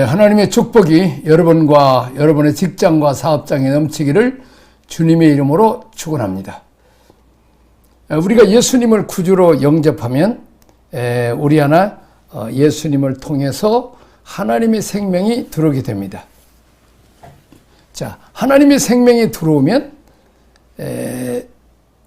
하나님의 축복이 여러분과 여러분의 직장과 사업장에 넘치기를 주님의 이름으로 축원합니다. 우리가 예수님을 구주로 영접하면 우리 하나 예수님을 통해서 하나님의 생명이 들어오게 됩니다. 자, 하나님의 생명이 들어오면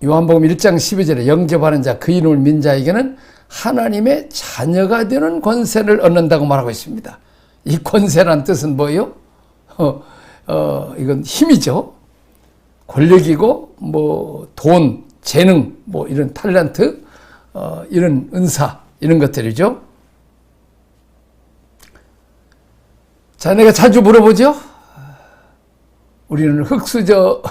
요한복음 1장 12절에 영접하는 자 그 이름을 믿는 자에게는 하나님의 자녀가 되는 권세를 얻는다고 말하고 있습니다. 이 권세란 뜻은 뭐예요? 이건 힘이죠. 권력이고 돈, 재능, 이런 탤런트, 이런 은사, 이런 것들이죠. 자, 내가 자주 물어보죠. 우리는 흙수저에서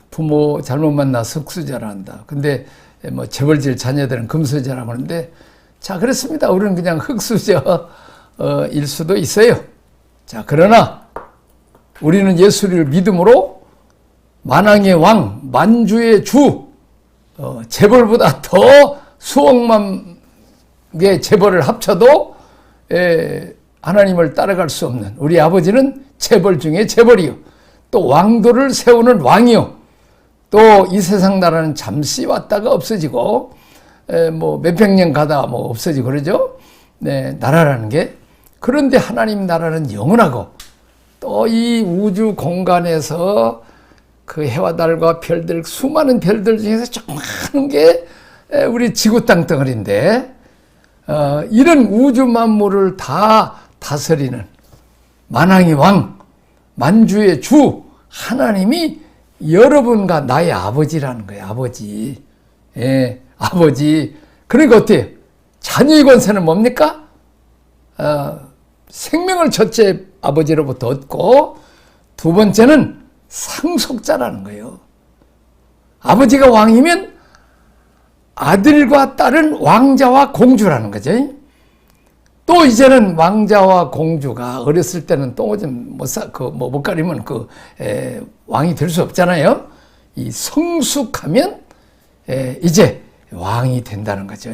부모 잘못 만나서 흙수저라 한다. 근데 재벌질 자녀들은 금수저라고 하는데, 자, 그렇습니다. 우리는 그냥 흙수저일 수도 있어요. 자, 그러나 우리는 예수를 믿음으로 만왕의 왕, 만주의 주, 재벌보다 더 수억만 개의 재벌을 합쳐도 하나님을 따라갈 수 없는 우리 아버지는 재벌 중에 재벌이요, 또 왕도를 세우는 왕이요, 또 이 세상 나라는 잠시 왔다가 없어지고 몇백 년 가다 없어지고 그러죠. 네, 나라라는 게. 그런데 하나님 나라는 영원하고 또 이 우주 공간에서 그 해와 달과 별들, 수많은 별들 중에서 조그마한 게 우리 지구 땅덩어리인데, 이런 우주 만물을 다 다스리는 만왕의 왕, 만주의 주 하나님이 여러분과 나의 아버지라는 거예요. 아버지. 예, 아버지. 그러니까 어때요? 자녀의 권세는 뭡니까? 생명을 첫째 아버지로부터 얻고, 두 번째는 상속자라는 거예요. 아버지가 왕이면 아들과 딸은 왕자와 공주라는 거죠. 또 이제는 왕자와 공주가 어렸을 때는 똥오줌 못 가리면 왕이 될 수 없잖아요. 이 성숙하면 이제 왕이 된다는 거죠.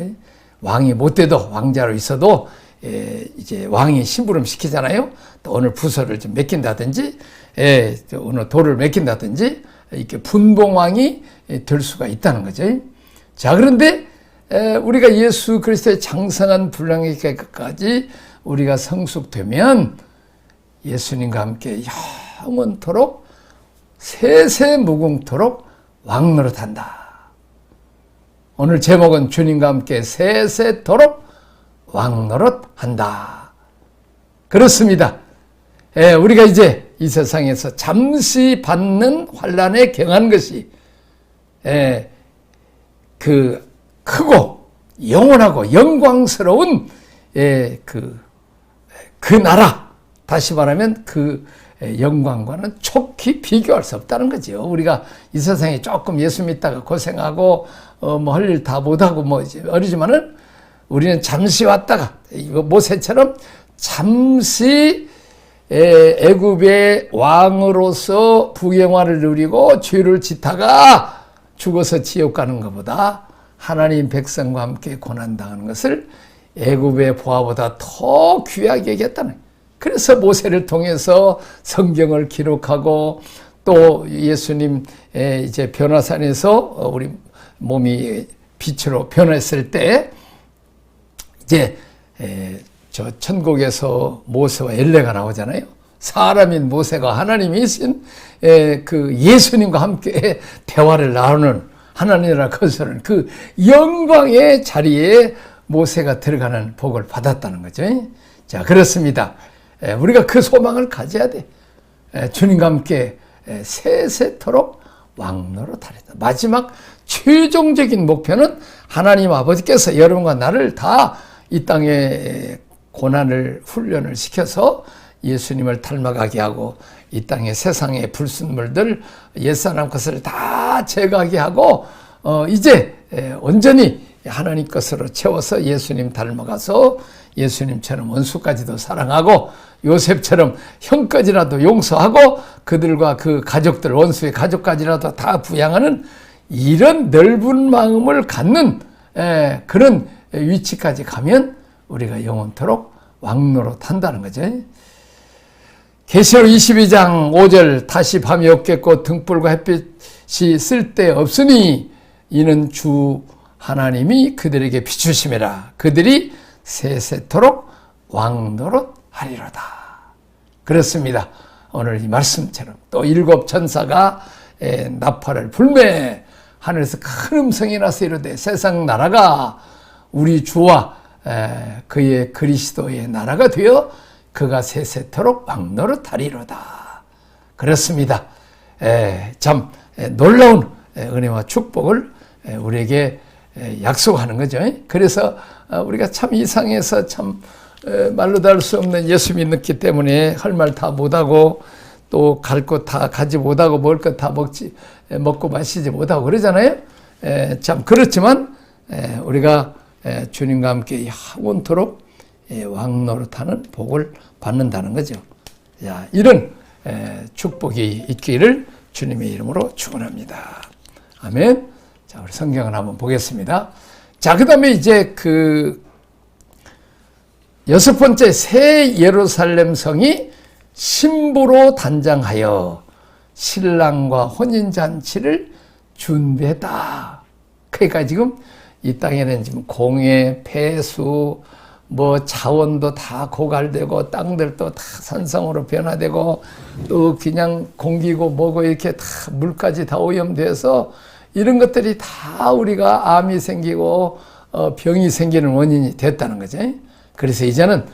왕이 못 돼도 왕자로 있어도 이제 왕이 심부름 시키잖아요. 또 오늘 부서를 좀 맡긴다든지, 오늘 돌을 맡긴다든지, 이렇게 분봉왕이 될 수가 있다는 거죠. 자, 그런데 우리가 예수 그리스도의 장성한 분량에까지 우리가 성숙되면 예수님과 함께 영원토록 세세무궁토록 왕노릇한다. 오늘 제목은 주님과 함께 세세토록 왕노릇한다. 그렇습니다. 우리가 이제 이 세상에서 잠시 받는 환난에 경한 것이 그 크고 영원하고 영광스러운 그 나라, 다시 말하면 그 영광과는 촉히 비교할 수 없다는 거죠. 우리가 이 세상에 조금 예수 믿다가 고생하고 할 일 다 못하고 어리지만은 우리는 잠시 왔다가 모세처럼 잠시 애굽의 왕으로서 부영화를 누리고 죄를 짓다가 죽어서 지옥 가는 것보다 하나님 백성과 함께 고난당하는 것을 애굽의 보화보다 더 귀하게 여겼다는. 그래서 모세를 통해서 성경을 기록하고, 또 예수님 이제 변화산에서 우리 몸이 빛으로 변했을 때 이제 저 천국에서 모세와 엘레가 나오잖아요. 사람인 모세가 하나님이신 그 예수님과 함께 대화를 나누는 하나님이라 거스르는 그 영광의 자리에 모세가 들어가는 복을 받았다는 거죠. 자, 그렇습니다. 우리가 그 소망을 가져야 돼. 주님과 함께 세세토록 왕노릇하리다. 마지막 최종적인 목표는 하나님 아버지께서 여러분과 나를 다 이 땅에 고난을 훈련을 시켜서 예수님을 닮아가게 하고, 이 땅의 세상의 불순물들, 옛사람 것을 다 제거하게 하고, 이제 온전히 하나님 것으로 채워서 예수님 닮아가서 예수님처럼 원수까지도 사랑하고, 요셉처럼 형까지라도 용서하고, 그들과 그 가족들, 원수의 가족까지라도 다 부양하는 이런 넓은 마음을 갖는 그런 위치까지 가면 우리가 영원토록 왕노릇 한다는 거죠. 계시록 22장 5절 다시 밤이 없겠고 등불과 햇빛이 쓸데없으니 이는 주 하나님이 그들에게 비추심이라 그들이 세세토록 왕노릇 하리로다. 그렇습니다. 오늘 이 말씀처럼 또 7 천사가 나팔을 불매 하늘에서 큰 음성이 나서 이르되 세상 나라가 우리 주와 그의 그리스도의 나라가 되어 그가 세세토록 왕노릇 하리로다. 그렇습니다. 참 놀라운 은혜와 축복을 우리에게 약속하는 거죠. 그래서 우리가 참 이 상에서 참 말로 다 할 수 없는 예수 믿기 때문에 할 말 다 못하고 또 갈 곳 다 가지 못하고 먹을 것 다 먹고 마시지 못하고 그러잖아요. 참 그렇지만 우리가 주님과 함께 영원토록 왕노릇하는 복을 받는다는 거죠. 이런 축복이 있기를 주님의 이름으로 축원합니다. 아멘. 자, 우리 성경을 한번 보겠습니다. 자, 그 다음에 이제 여섯 번째 새 예루살렘 성이 신부로 단장하여 신랑과 혼인잔치를 준비했다. 그러니까 지금 이 땅에는 지금 공해, 폐수, 자원도 다 고갈되고 땅들도 다 산성으로 변화되고 또 그냥 공기고 뭐고 이렇게 다 물까지 다 오염돼서 이런 것들이 다 우리가 암이 생기고 병이 생기는 원인이 됐다는 거죠. 그래서 이제는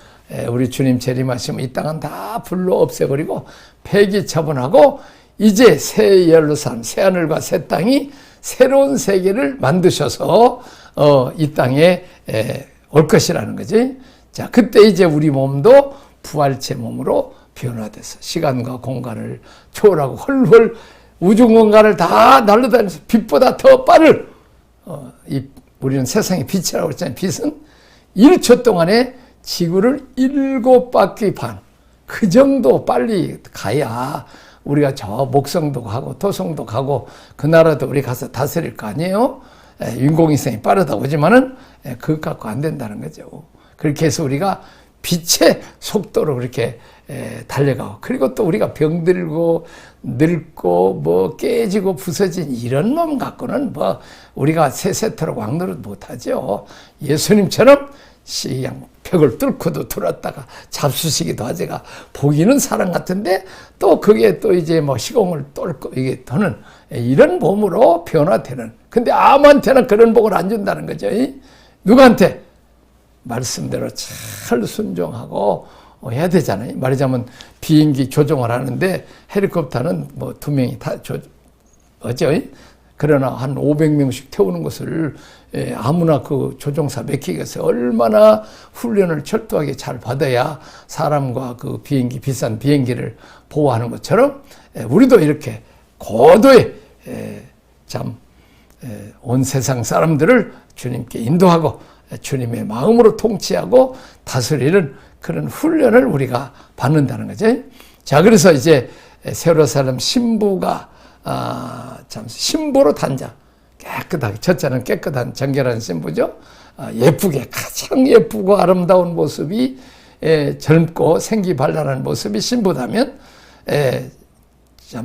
우리 주님 재림하시면 이 땅은 다 불로 없애버리고 폐기 처분하고 이제 새 예루살렘, 새 하늘과 새 땅이 새로운 세계를 만드셔서 이 땅에 올 것이라는 거지. 자, 그때 이제 우리 몸도 부활체 몸으로 변화돼서 시간과 공간을 초월하고 헐헐 우주 공간을 다 날아다니면서 빛보다 더 빠른 우리는 세상의 빛이라고 했잖아요. 빛은 1초 동안에 지구를 7바퀴 반, 그 정도 빨리 가야 우리가 저 목성도 가고 토성도 가고 그 나라도 우리 가서 다스릴 거 아니에요? 인공위성이 빠르다고 하지만은 그것 갖고 안 된다는 거죠. 그렇게 해서 우리가 빛의 속도로 그렇게 달려가고, 그리고 또 우리가 병들고 늙고 깨지고 부서진 이런 몸 갖고는 우리가 세세토록 왕노릇 못하죠. 예수님처럼 그냥 벽을 뚫고도 들어왔다가 잡수시기도 하제가 보기는 사람 같은데 또 그게 또 이제 시공을 뚫고 이게 더는 이런 몸으로 변화되는. 근데 아무한테나 그런 복을 안 준다는 거죠. 누구한테? 말씀대로 잘 순종하고 해야 되잖아요. 말하자면 비행기 조종을 하는데 헬리콥터는 2명이 다 어죠. 그러나 한 500명씩 태우는 것을 아무나 그 조종사 맡기겠어요. 얼마나 훈련을 철저하게 잘 받아야 사람과 그 비행기, 비싼 비행기를 보호하는 것처럼 우리도 이렇게 고도의 온 세상 사람들을 주님께 인도하고 주님의 마음으로 통치하고 다스리는 그런 훈련을 우리가 받는다는 거죠. 자, 그래서 이제 예루살렘 신부가 신부로 단장, 깨끗하게, 첫째는 깨끗한 정결한 신부죠. 예쁘게, 가장 예쁘고 아름다운 모습이 젊고 생기발랄한 모습이 신부다면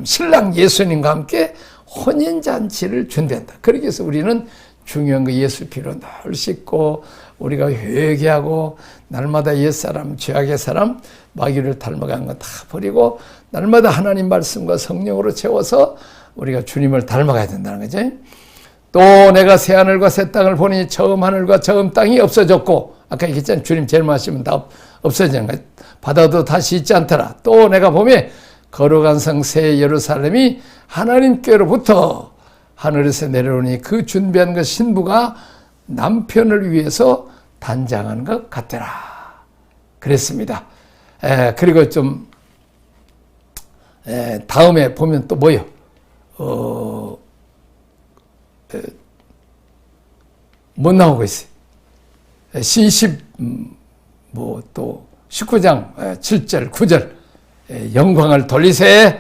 신랑 예수님과 함께 혼인잔치를 준비한다. 그러기 위해서 우리는 중요한 거 예수 피로 늘 씻고 우리가 회개하고 날마다 옛사람, 죄악의 사람, 마귀를 닮아간 거 다 버리고 날마다 하나님 말씀과 성령으로 채워서 우리가 주님을 닮아가야 된다는 거죠. 또 내가 새 하늘과 새 땅을 보니 처음 하늘과 처음 땅이 없어졌고, 아까 얘기했잖아요. 주님 제일 말씀은 다 없어지는 거예요. 바다도 다시 있지 않더라. 또 내가 보면 거룩한 성 새 예루살렘이 하나님께로부터 하늘에서 내려오니 그 준비한 그 신부가 남편을 위해서 단장한 것 같더라. 그랬습니다. 그리고 좀 다음에 보면 또 뭐요? 못 나오고 있어요. 시십 또 19장 7절 9절 영광을 돌리세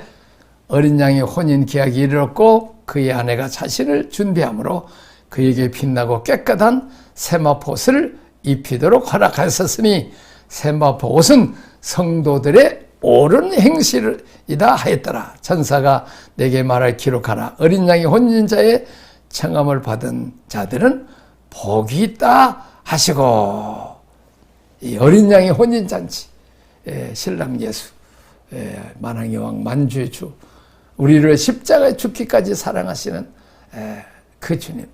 어린 양의 혼인 계약이 이르렀고 그의 아내가 자신을 준비함으로 그에게 빛나고 깨끗한 세마포옷을 입히도록 허락하셨으니 세마포 옷은 성도들의 옳은 행실이다 하였더라. 천사가 내게 말할 기록하라. 어린 양의 혼인자의 청함을 받은 자들은 복이 있다 하시고, 이 어린 양의 혼인잔치, 신랑 예수, 만왕의 왕 만주의 주, 우리를 십자가에 죽기까지 사랑하시는 그 주님,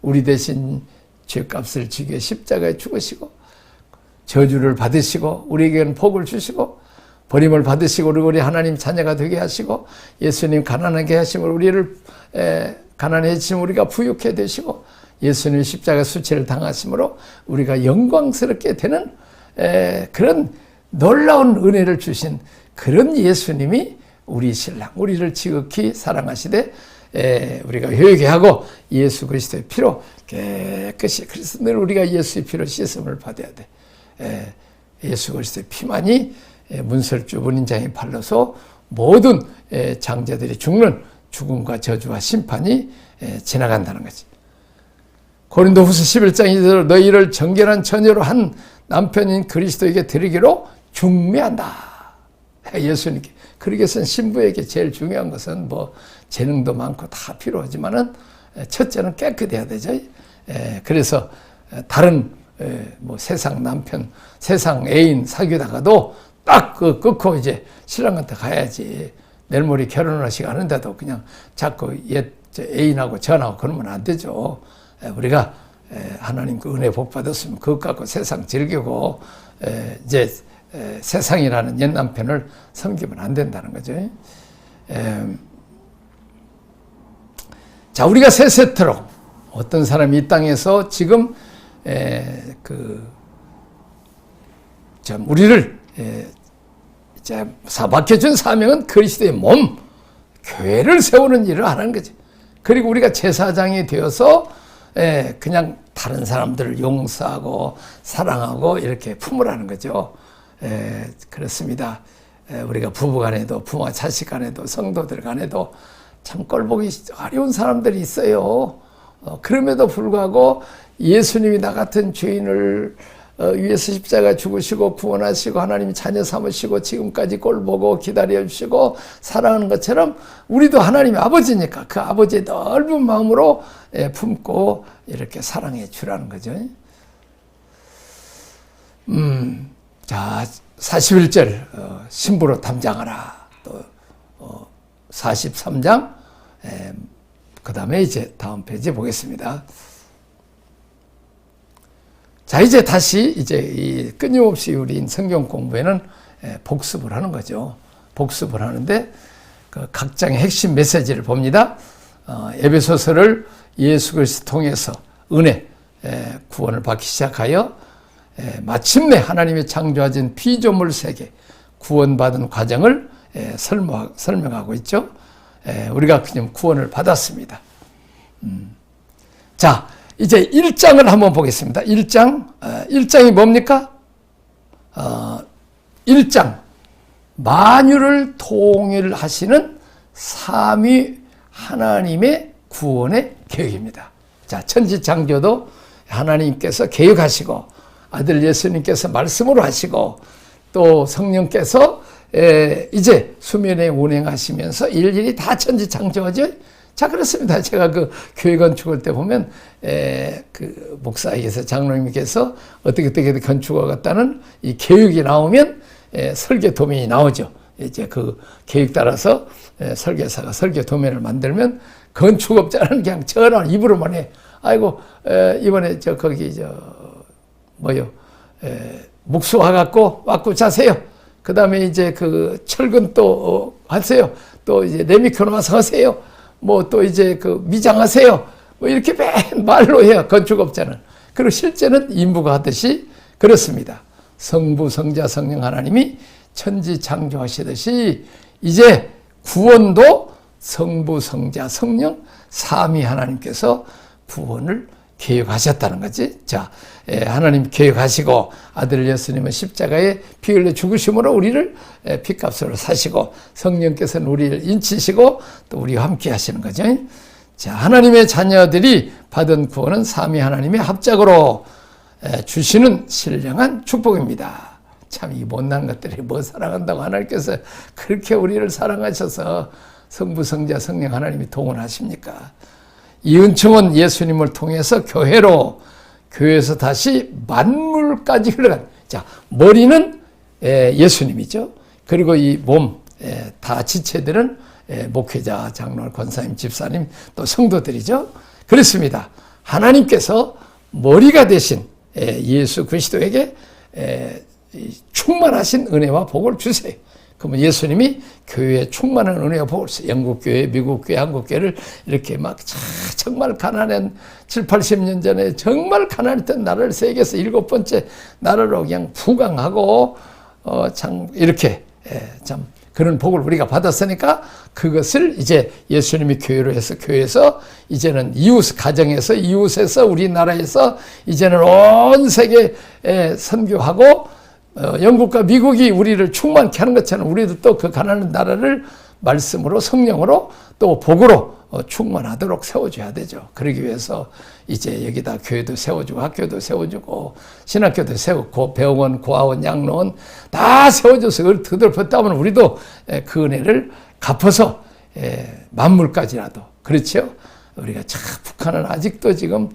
우리 대신 죄값을 지게 십자가에 죽으시고 저주를 받으시고 우리에게는 복을 주시고 버림을 받으시고 우리 하나님 자녀가 되게 하시고 예수님 가난하게 하시고 우리를 가난해지면 우리가 부유케 되시고 예수님 십자가 수치를 당하심으로 우리가 영광스럽게 되는 그런 놀라운 은혜를 주신 그런 예수님이 우리 신랑, 우리를 지극히 사랑하시되 우리가 회개하고 예수 그리스도의 피로 깨끗이, 그래서 늘 우리가 예수의 피로 씻음을 받아야 돼. 예수 그리스도의 피만이 문설주 문인장의 발로서 모든 장자들이 죽는 죽음과 저주와 심판이 지나간다는 거지. 고린도후서 11장 너희를 정결한 처녀로 한 남편인 그리스도에게 드리기로 중매한다. 예수님께. 그러기위해서는 신부에게 제일 중요한 것은 뭐 재능도 많고 다 필요하지만은 첫째는 깨끗해야 되죠. 그래서 다른 뭐 세상 남편, 세상 애인 사귀다가도 딱 그 끊고 이제 신랑한테 가야지. 내일 모레 결혼하시고 하는데도 그냥 자꾸 옛 애인하고 전하고 그러면 안 되죠. 우리가 하나님 그 은혜 복 받았으면 그것 갖고 세상 즐기고 이제 세상이라는 옛 남편을 섬기면 안 된다는 거죠. 자, 우리가 세세토록 어떤 사람이 이 땅에서 지금 우리를 맡겨준 사명은 그리스도의 몸, 교회를 세우는 일을 하는 거지. 그리고 우리가 제사장이 되어서 그냥 다른 사람들을 용서하고 사랑하고 이렇게 품으라는 거죠. 그렇습니다. 우리가 부부 간에도 부모와 자식 간에도 성도들 간에도 참 꼴보기 어려운 사람들이 있어요. 그럼에도 불구하고 예수님이 나 같은 죄인을 위해서 십자가 죽으시고 구원하시고 하나님이 자녀 삼으시고 지금까지 꼴보고 기다려주시고 사랑하는 것처럼 우리도 하나님의 아버지니까 그 아버지의 넓은 마음으로 품고 이렇게 사랑해 주라는 거죠. 자, 41절 신부로 담장하라. 또 43장 그 다음에 이제 다음 페이지 보겠습니다. 자, 이제 다시 이제 이 끊임없이 우리 성경 공부에는 복습을 하는 거죠. 복습을 하는데 그 각 장의 핵심 메시지를 봅니다. 에베소서를 예수 그리스도 통해서 은혜 구원을 받기 시작하여 마침내 하나님의 창조하신 피조물 세계 구원받은 과정을 설명하고 있죠. 우리가 그냥 구원을 받았습니다. 자, 이제 1장을 한번 보겠습니다. 1장이 뭡니까? 1장 만유를 통일하시는 삼위 하나님의 구원의 계획입니다. 자, 천지창조도 하나님께서 계획하시고 아들 예수님께서 말씀으로 하시고 또 성령께서 이제 수면에 운행하시면서 일일이 다 천지창조하죠. 자, 그렇습니다. 제가 그 교회 건축할 때 보면 그 목사에게서 장로님께서 어떻게 건축하겠다는 이 계획이 나오면 설계 도면이 나오죠. 이제 그 계획 따라서 설계사가 설계 도면을 만들면 건축업자는 그냥 전화 입으로만 해. 아이고 이번에 목수와 갖고 왔고 자세요. 그 다음에 이제 그 철근 또 하세요. 또 이제 레미콘 와서 하세요. 뭐 또 이제 그 미장하세요. 뭐 이렇게 맨 말로 해요. 건축업자는. 그리고 실제는 인부가 하듯이 그렇습니다. 성부, 성자, 성령 하나님이 천지 창조하시듯이 이제 구원도 성부, 성자, 성령 삼위 하나님께서 구원을 계획하셨다는 거지. 자, 하나님 계획하시고 아들 예수님은 십자가에 피 흘려 죽으심으로 우리를 피값으로 사시고 성령께서는 우리를 인치시고 또 우리와 함께 하시는 거죠. 자, 하나님의 자녀들이 받은 구원은 삼위 하나님의 합작으로 주시는 신령한 축복입니다. 참 이 못난 것들이 뭐 사랑한다고 하나님께서 그렇게 우리를 사랑하셔서 성부, 성자, 성령 하나님이 동원하십니까? 이 은총은 예수님을 통해서 교회에서 다시 만물까지 흘러간. 자, 머리는 예수님이죠. 그리고 이 몸, 다 지체들은 목회자, 장로, 권사님, 집사님, 또 성도들이죠. 그렇습니다. 하나님께서 머리가 되신 예수 그리스도에게 충만하신 은혜와 복을 주세요. 그러면 예수님이 교회에 충만한 은혜와 복을 주세요. 영국교회, 미국교회, 한국교회를 이렇게 막 정말 가난한 7, 80년 전에 정말 가난했던 나라를 세계에서 7번째 나라로 그냥 부강하고 참 이렇게 참 그런 복을 우리가 받았으니까 그것을 이제 예수님이 교회로 해서 교회에서 이제는 이웃 가정에서 이웃에서 우리나라에서 이제는 온 세계에 선교하고 영국과 미국이 우리를 충만케 하는 것처럼 우리도 또 그 가난한 나라를 말씀으로 성령으로 또 복으로 충만하도록 세워줘야 되죠. 그러기 위해서 이제 여기다 교회도 세워주고 학교도 세워주고 신학교도 세우고 배우원, 고아원, 양로원 다 세워줘서 드들었다면 우리도 그 은혜를 갚아서 만물까지라도 그렇죠. 우리가 참 북한은 아직도 지금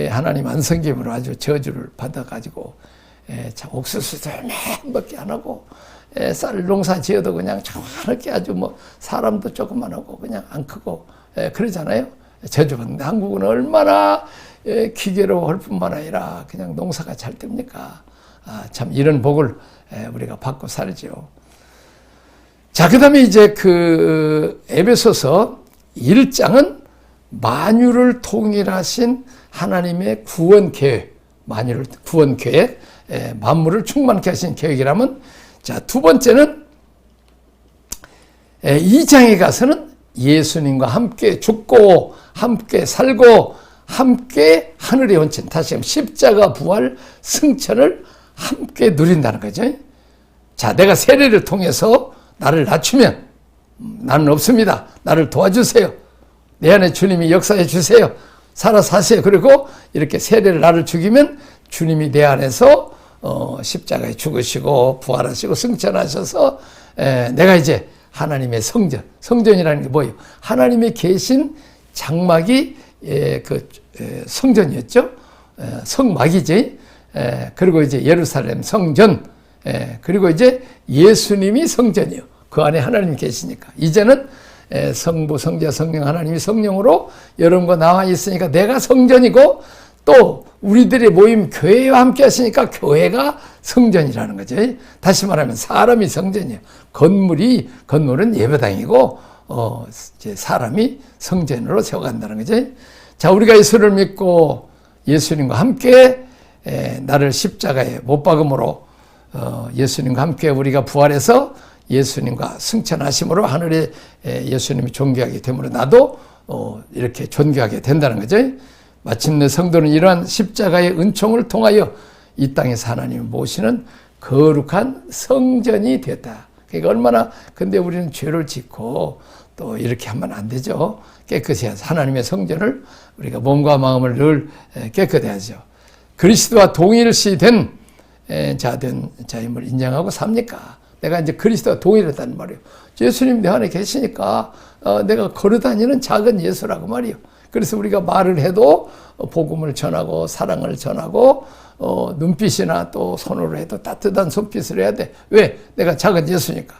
하나님 안성김으로 아주 저주를 받아가지고 참 옥수수도 맨밖에 안 하고 쌀 농사 지어도 그냥 저렇게 아주 뭐 사람도 조금만 하고 그냥 안 크고 그러잖아요. 저주받는데 한국은 얼마나 기계로 할 뿐만 아니라 그냥 농사가 잘 됩니까? 참 이런 복을 우리가 받고 살죠. 자, 그 다음에 이제 그 에베소서 1장은 만유를 통일하신 하나님의 구원 계획, 만유를 구원 계획, 만물을 충만케 하신 계획이라면, 자, 두 번째는 2장에 가서는 예수님과 함께 죽고 함께 살고 함께 하늘의 원천, 다시 한번 십자가 부활 승천을 함께 누린다는 거죠. 자, 내가 세례를 통해서 나를 낮추면 나는 없습니다. 나를 도와주세요. 내 안에 주님이 역사해 주세요. 살아 사세요. 그리고 이렇게 세례를 나를 죽이면 주님이 내 안에서 십자가에 죽으시고 부활하시고 승천하셔서 내가 이제 하나님의 성전, 성전이라는 게 뭐예요? 하나님이 계신 장막이 성전이었죠. 성막이지. 그리고 이제 예루살렘 성전, 그리고 이제 예수님이 성전이요. 그 안에 하나님이 계시니까 이제는 성부, 성자, 성령 하나님이 성령으로 여러분과 나와 있으니까 내가 성전이고 또 우리들의 모임 교회와 함께 하시니까 교회가 성전이라는 거죠. 다시 말하면 사람이 성전이에요. 건물은 예배당이고 이제 사람이 성전으로 세워간다는 거죠. 자, 우리가 예수를 믿고 예수님과 함께 나를 십자가에 못 박음으로 예수님과 함께 우리가 부활해서 예수님과 승천하심으로 하늘에 예수님이 존귀하게 되므로 나도 이렇게 존귀하게 된다는 거죠. 마침내 성도는 이러한 십자가의 은총을 통하여 이 땅에서 하나님을 모시는 거룩한 성전이 됐다. 그러니까 얼마나, 근데 우리는 죄를 짓고 또 이렇게 하면 안 되죠. 깨끗이 해서 하나님의 성전을 우리가 몸과 마음을 늘 깨끗해야죠. 그리스도와 동일시 된 자임을 인정하고 삽니까? 내가 이제 그리스도와 동일하다는 말이에요. 예수님 내 안에 계시니까 내가 걸어다니는 작은 예수라고 말이에요. 그래서 우리가 말을 해도 복음을 전하고 사랑을 전하고 눈빛이나 또 손으로 해도 따뜻한 손빛을 해야 돼. 왜? 내가 작은 예수니까.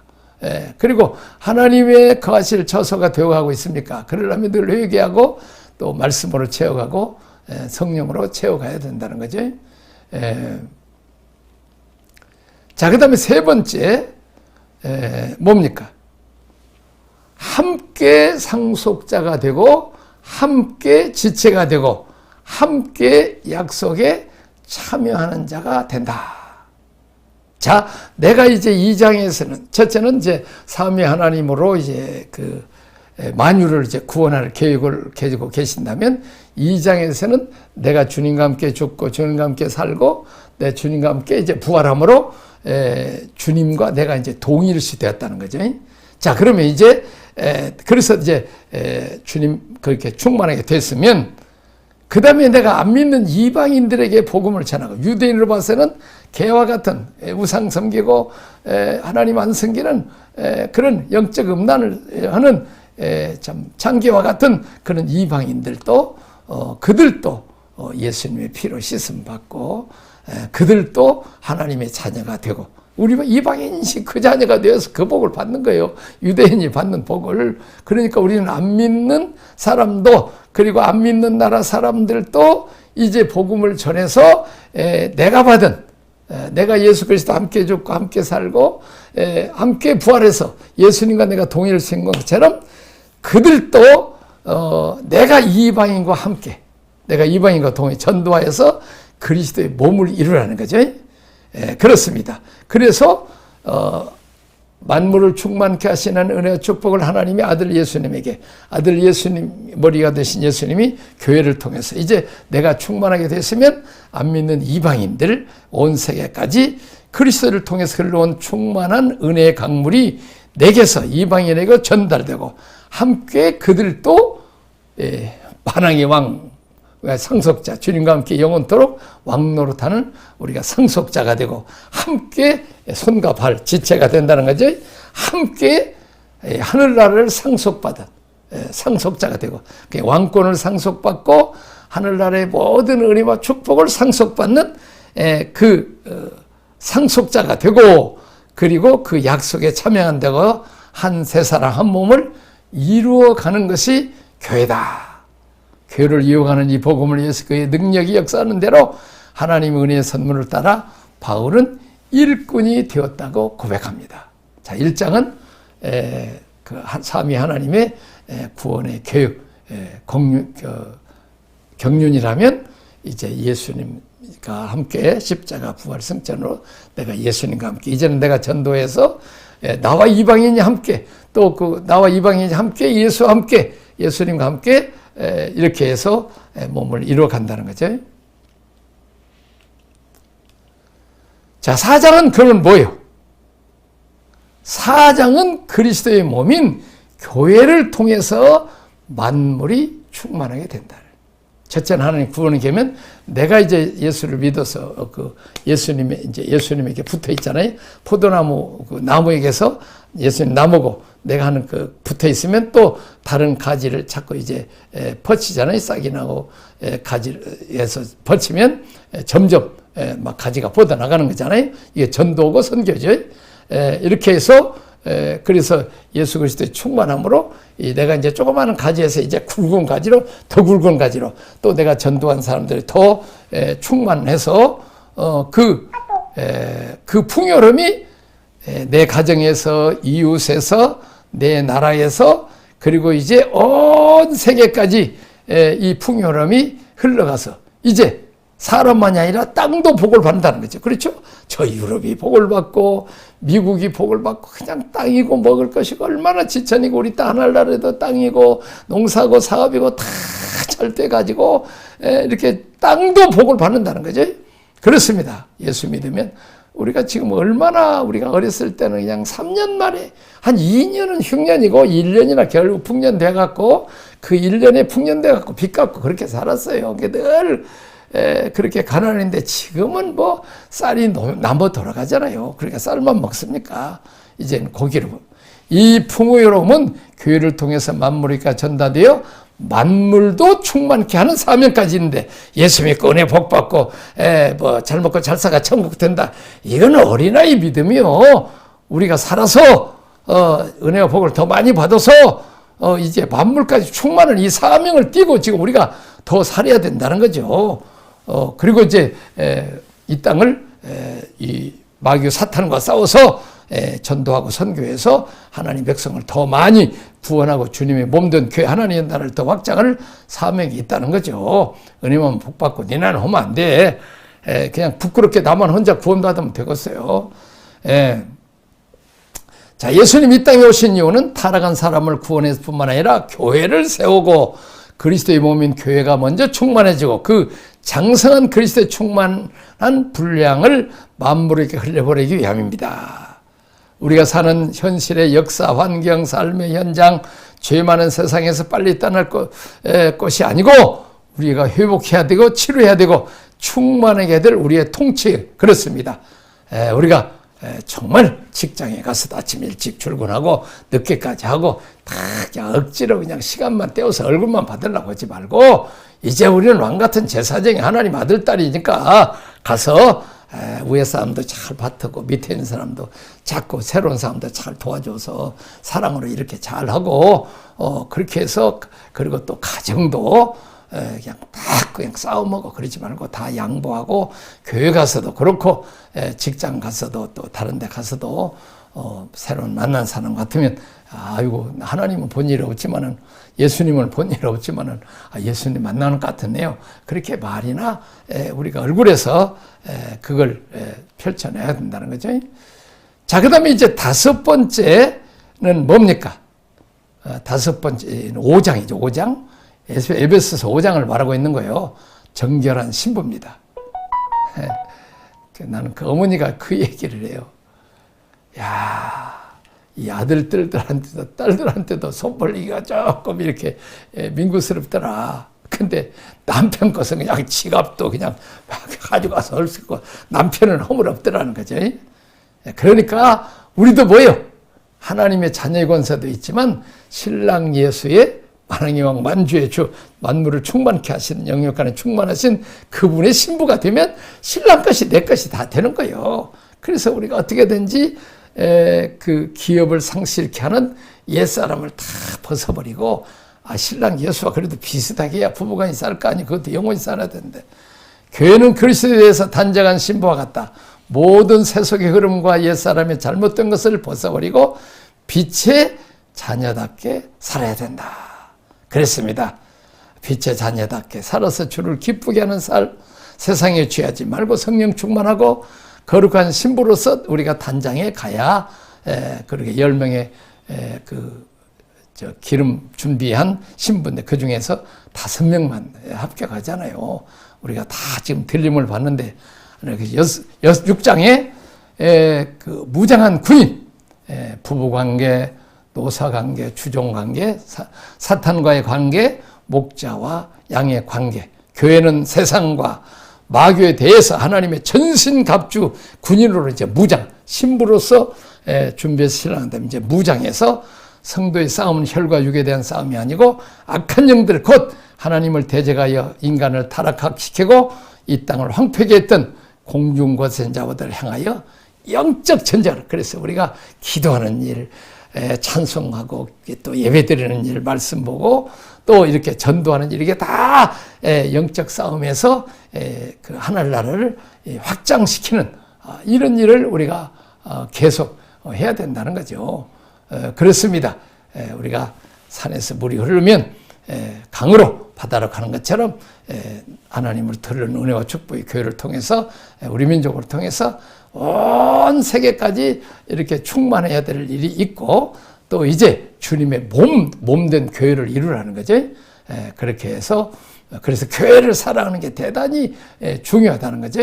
그리고 하나님의 거하실 처소가 되어가고 있습니까? 그러려면 늘 회개하고 또 말씀으로 채워가고 성령으로 채워가야 된다는 거죠. 자, 그 다음에 세 번째 뭡니까? 함께 상속자가 되고 함께 지체가 되고 함께 약속에 참여하는 자가 된다. 자, 내가 이제 2장에서는 첫째는 이제 삼위 하나님으로 이제 그 만유를 이제 구원할 계획을 가지고 계신다면 2장에서는 내가 주님과 함께 죽고 주님과 함께 살고 내 주님과 함께 이제 부활함으로 주님과 내가 이제 동일시 되었다는 거죠. 자, 그러면 이제 그래서 이제 주님 그렇게 충만하게 됐으면 그 다음에 내가 안 믿는 이방인들에게 복음을 전하고, 유대인으로 봐서는 개와 같은 우상 섬기고 하나님 안 섬기는 그런 영적 음란을 하는 참 장기와 같은 그런 이방인들도 그들도 예수님의 피로 씻음 받고 그들도 하나님의 자녀가 되고, 우리 이방인이 그 자녀가 되어서 그 복을 받는 거예요. 유대인이 받는 복을. 그러니까 우리는 안 믿는 사람도, 그리고 안 믿는 나라 사람들도 이제 복음을 전해서 내가 받은, 내가 예수 그리스도 함께 죽고 함께 살고 함께 부활해서 예수님과 내가 동일을 생긴 것처럼 그들도 내가 이방인과 함께, 내가 이방인과 동일 전도하여서 그리스도의 몸을 이루라는 거죠. 그렇습니다. 그래서 만물을 충만케 하시는 은혜와 축복을 하나님의 아들 예수님에게, 아들 예수님 머리가 되신 예수님이 교회를 통해서 이제 내가 충만하게 됐으면 안 믿는 이방인들 온 세계까지 그리스도를 통해서 흘러온 충만한 은혜의 강물이 내게서 이방인에게 전달되고, 함께 그들도 만왕의 왕 상속자, 주님과 함께 영원토록 왕노릇하는 우리가 상속자가 되고, 함께 손과 발, 지체가 된다는 거죠. 함께 하늘나라를 상속받은 상속자가 되고, 왕권을 상속받고 하늘나라의 모든 은혜와 축복을 상속받는 그 상속자가 되고, 그리고 그 약속에 참여한다고 한 세 사람 한 몸을 이루어가는 것이 교회다. 교회를 이용하는 이 복음을 위해서 그의 능력이 역사하는 대로 하나님의 은혜의 선물을 따라 바울은 일꾼이 되었다고 고백합니다. 자, 1장은 그 삼위 하나님의 구원의 교육, 경륜이라면, 이제 예수님과 함께 십자가 부활 승천으로 내가 예수님과 함께, 이제는 내가 전도해서 나와 이방인이 함께, 또 그 나와 이방인이 함께 예수와 함께, 예수님과 함께 이렇게 해서 몸을 이루어 간다는 거죠. 자, 4장은 그러면 뭐예요? 4장은 그리스도의 몸인 교회를 통해서 만물이 충만하게 된다. 첫째는 하나님 구원을 깨면, 내가 이제 예수를 믿어서 그 예수님에게 붙어 있잖아요. 포도나무 그 나무에게서 예수님 나무고 내가 하는 그 붙어 있으면 또 다른 가지를 자꾸 이제 퍼치잖아요. 싹이 나고 가지에서 퍼치면 점점 막 가지가 뻗어 나가는 거잖아요. 이게 전도고 선교죠. 이렇게 해서 그래서 예수 그리스도의 충만함으로 내가 이제 조그마한 가지에서 이제 굵은 가지로, 더 굵은 가지로, 또 내가 전도한 사람들이 더 충만해서 그 풍요로움이 내 가정에서, 이웃에서, 내 나라에서, 그리고 이제 온 세계까지 이 풍요로움이 흘러가서 이제 사람만이 아니라 땅도 복을 받는다는 거죠. 그렇죠? 저 유럽이 복을 받고 미국이 복을 받고, 그냥 땅이고 먹을 것이고 얼마나 지천이고, 우리 땅 하늘나라도 땅이고 농사고 사업이고 다 잘 돼 가지고 이렇게 땅도 복을 받는다는 거죠. 그렇습니다. 예수 믿으면 우리가 지금 얼마나, 우리가 어렸을 때는 그냥 3년 만에 한 2년은 흉년이고 1년이나 결국 풍년 돼갖고 그 1년에 풍년 돼갖고 빚 갚고 그렇게 살았어요. 늘 그렇게 가난했는데, 지금은 뭐 쌀이 남아 돌아가잖아요. 그러니까 쌀만 먹습니까? 이제는 고기로. 이 풍요로움은 교회를 통해서 만물이가 전달되어 만물도 충만케 하는 사명까지 있는데, 예수 믿고 은혜 복 받고 뭐 잘 먹고 잘 살아 천국 된다, 이건 어린아이 믿음이요. 우리가 살아서 은혜와 복을 더 많이 받아서 이제 만물까지 충만한 이 사명을 띠고 지금 우리가 더 살아야 된다는 거죠. 그리고 이제 이 땅을 이 마귀 사탄과 싸워서 전도하고 선교해서 하나님 백성을 더 많이 구원하고 주님의 몸된 교회 하나님의 나라를 더 확장할 사명이 있다는 거죠. 은혜만 복받고 니나는 하면 안 돼. 그냥 부끄럽게 나만 혼자 구원받으면 되겠어요. 자, 예수님 이 땅에 오신 이유는 타락한 사람을 구원해서 뿐만 아니라 교회를 세우고, 그리스도의 몸인 교회가 먼저 충만해지고 그 장성한 그리스도의 충만한 분량을 만물에게 흘려보내기 위함입니다. 우리가 사는 현실의 역사, 환경, 삶의 현장, 죄 많은 세상에서 빨리 떠날 것이 아니고, 우리가 회복해야 되고 치료해야 되고 충만하게 될 우리의 통치. 그렇습니다. 우리가 정말 직장에 가서도 아침 일찍 출근하고 늦게까지 하고 다 그냥 억지로 그냥 시간만 때워서 얼굴만 받으려고 하지 말고, 이제 우리는 왕같은 제사장이 하나님 아들딸이니까 가서 위에 사람도 잘 받고 밑에 있는 사람도 자꾸 새로운 사람도 잘 도와줘서 사랑으로 이렇게 잘하고, 그렇게 해서, 그리고 또 가정도 그냥 다 그냥 싸워먹어 그러지 말고 다 양보하고, 교회 가서도 그렇고 직장 가서도 또 다른 데 가서도 새로운 만난 사람 같으면, 아이고 하나님은 본 일 없지만은, 예수님은 본 일 없지만은 예수님 만나는 것 같으네요. 그렇게 말이나 우리가 얼굴에서 그걸 펼쳐내야 된다는 거죠. 자, 그 다음에 이제 다섯 번째는 뭡니까? 다섯 번째는 5장이죠. 5장. 에베소서 5장을 말하고 있는 거예요. 정결한 신부입니다. 나는 그 어머니가 그 얘기를 해요. 야, 이 아들들한테도 딸들한테도 손 벌리기가 조금 이렇게 민구스럽더라. 근데 남편 것은 그냥 지갑도 그냥 가져가서 얼쓰고 남편은 허물없더라는 거죠. 그러니까 우리도 뭐예요? 하나님의 자녀의 권세도 있지만 신랑 예수의 만왕의 왕 만주의 주 만물을 충만케 하시는 영역간에 충만하신 그분의 신부가 되면 신랑 것이 내 것이 다 되는 거예요. 그래서 우리가 어떻게든지 그 기업을 상실케 하는 옛사람을 다 벗어버리고, 신랑 예수와 그래도 비슷하게 해야 부부간이 살 거 아니, 그것도 영원히 살아야 되는데, 교회는 그리스도에 대해서 단정한 신부와 같다. 모든 세속의 흐름과 옛사람의 잘못된 것을 벗어버리고 빛의 자녀답게 살아야 된다. 그랬습니다. 빛의 자녀답게 살아서 주를 기쁘게 하는 살, 세상에 취하지 말고 성령 충만하고 거룩한 신부로서 우리가 단장에 가야, 그렇게 10명의 기름 준비한 신부인데 그 중에서 5명만 합격하잖아요. 우리가 다 지금 들림을 받는데, 6장에 그 무장한 군인, 부부관계, 노사관계, 주종관계, 사탄과의 관계, 목자와 양의 관계, 교회는 세상과 마귀에 대해서 하나님의 전신갑주 군인으로 이제 무장, 신부로서 준비해서 신랑한다면 이제 무장해서 성도의 싸움은 혈과 육에 대한 싸움이 아니고 악한 영들 곧 하나님을 대적하여 인간을 타락시키고 이 땅을 황폐게 했던 공중거센자들을 향하여 영적 전쟁을. 그래서 우리가 기도하는 일, 찬송하고 또 예배드리는 일, 말씀 보고 또 이렇게 전도하는 일, 이게 다 영적 싸움에서 그 하늘나라를 확장시키는 이런 일을 우리가 계속 해야 된다는 거죠. 그렇습니다. 우리가 산에서 물이 흐르면 강으로 바다로 가는 것처럼 하나님을 들은 은혜와 축복의 교회를 통해서, 우리 민족을 통해서 온 세계까지 이렇게 충만해야 될 일이 있고, 또 이제 주님의 몸된 교회를 이루라는 거죠. 그렇게 해서, 그래서 교회를 사랑하는 게 대단히 중요하다는 거죠.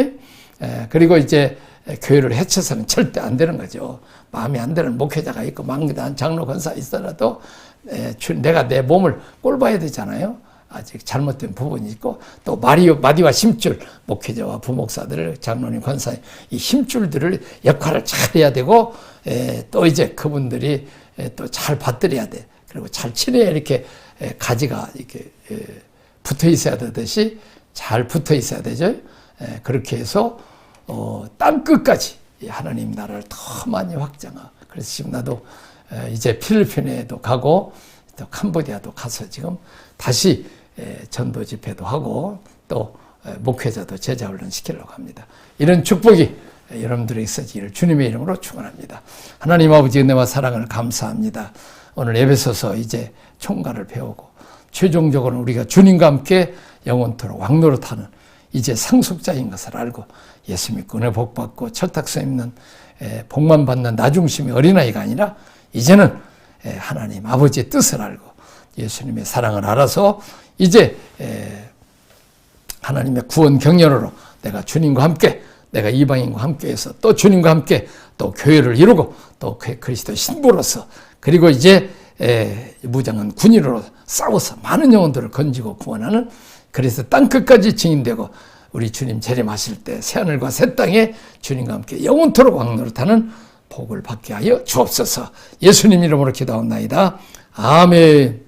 그리고 이제 교회를 해쳐서는 절대 안 되는 거죠. 마음에 안 드는 목회자가 있고 망대한 장로 권사 있더라도 내가 내 몸을 꼴봐야 되잖아요. 아직 잘못된 부분이 있고, 또 마디와 힘줄, 목회자와 부목사들, 장로님, 권사, 이 힘줄들을 역할을 잘 해야 되고, 또 이제 그분들이 또 잘 받들여야 돼. 그리고 잘 치료해 이렇게 가지가 이렇게 붙어 있어야 되듯이 잘 붙어 있어야 되죠. 그렇게 해서 땅 끝까지 하나님 나라를 더 많이 확장하고. 그래서 지금 나도 이제 필리핀에도 가고 또 캄보디아도 가서 지금 다시 전도 집회도 하고 또 목회자도 제자 훈련 시키려고 합니다. 이런 축복이 여러분들에게 있어지기를 주님의 이름으로 축원합니다. 하나님 아버지 은혜와 사랑을 감사합니다. 오늘 에베소서 이제 총괄을 배우고 최종적으로 우리가 주님과 함께 영원토록 왕노릇하는 이제 상속자인 것을 알고 예수 믿고 은혜 복 받고 철탁서 입는 복만 받는 나중심의 어린아이가 아니라 이제는 하나님 아버지의 뜻을 알고 예수님의 사랑을 알아서 이제 하나님의 구원 경륜으로 내가 주님과 함께, 내가 이방인과 함께해서 또 주님과 함께 또 교회를 이루고 또 그리스도 신부로서, 그리고 이제 무장한 군인으로 싸워서 많은 영혼들을 건지고 구원하는 그래서 땅 끝까지 증인되고 우리 주님 재림하실 때 새하늘과 새 땅에 주님과 함께 영원토록 왕노릇하는 복을 받게 하여 주옵소서. 예수님 이름으로 기도하옵나이다. 아멘.